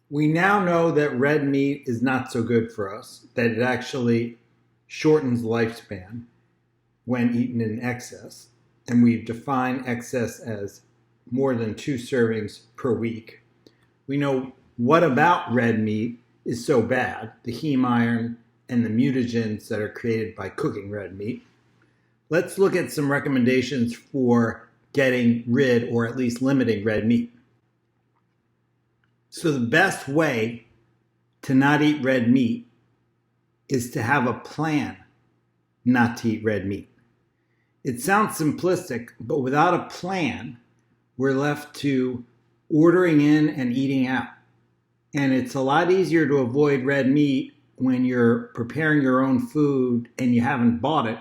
We now know that red meat is not so good for us, that it actually shortens lifespan when eaten in excess. And we've defined excess as more than 2 servings per week. We know what about red meat is so bad, the heme iron and the mutagens that are created by cooking red meat. Let's look at some recommendations for getting rid or at least limiting red meat. So the best way to not eat red meat is to have a plan not to eat red meat. It sounds simplistic, but without a plan, we're left to ordering in and eating out. And it's a lot easier to avoid red meat when you're preparing your own food and you haven't bought it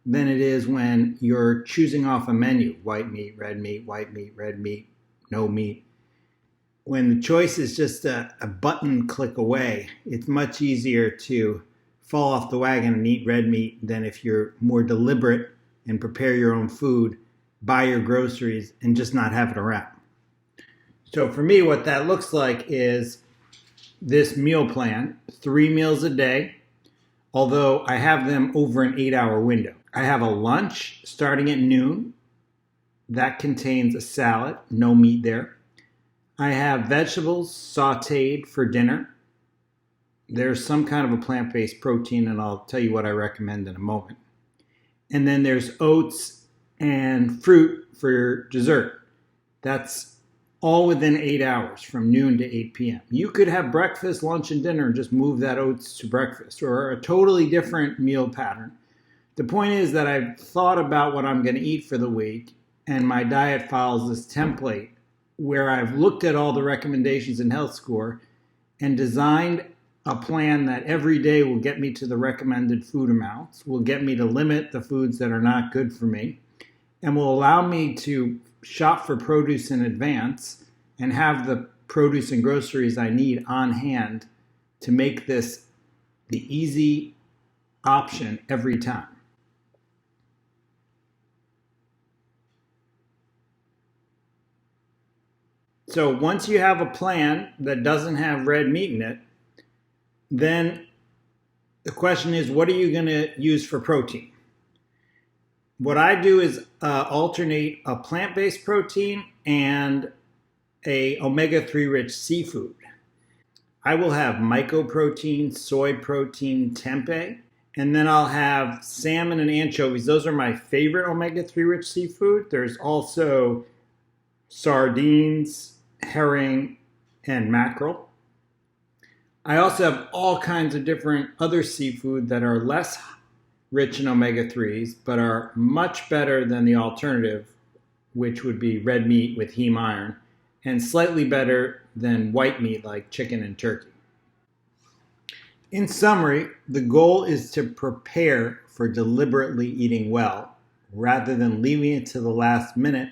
than it is when you're choosing off a menu: white meat, red meat, white meat, red meat, no meat. When the choice is just a button click away, it's much easier to fall off the wagon and eat red meat than if you're more deliberate and prepare your own food, buy your groceries, and just not have it around. So for me, what that looks like is this meal plan: 3 meals a day, although I have them over an 8-hour window. I have a lunch starting at noon. That contains a salad, no meat there. I have vegetables sauteed for dinner. There's some kind of a plant-based protein, and I'll tell you what I recommend in a moment. And then there's oats and fruit for dessert. That's all within 8 hours, from noon to 8 p.m. You could have breakfast, lunch, and dinner and just move that oats to breakfast, or a totally different meal pattern. The point is that I've thought about what I'm going to eat for the week, and my diet follows this template where I've looked at all the recommendations in Health Score and designed a plan that every day will get me to the recommended food amounts, will get me to limit the foods that are not good for me, and will allow me to shop for produce in advance and have the produce and groceries I need on hand to make this the easy option every time. So once you have a plan that doesn't have red meat in it, then the question is, what are you going to use for protein? What I do is alternate a plant-based protein and a omega-3 rich seafood. I will have mycoprotein, soy protein, tempeh, and then I'll have salmon and anchovies. Those are my favorite omega-3 rich seafood. There's also sardines, herring, and mackerel. I also have all kinds of different other seafood that are less rich in omega-3s, but are much better than the alternative, which would be red meat with heme iron, and slightly better than white meat like chicken and turkey. In summary, the goal is to prepare for deliberately eating well, rather than leaving it to the last minute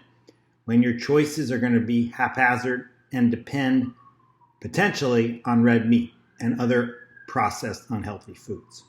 when your choices are going to be haphazard and depend potentially on red meat and other processed unhealthy foods.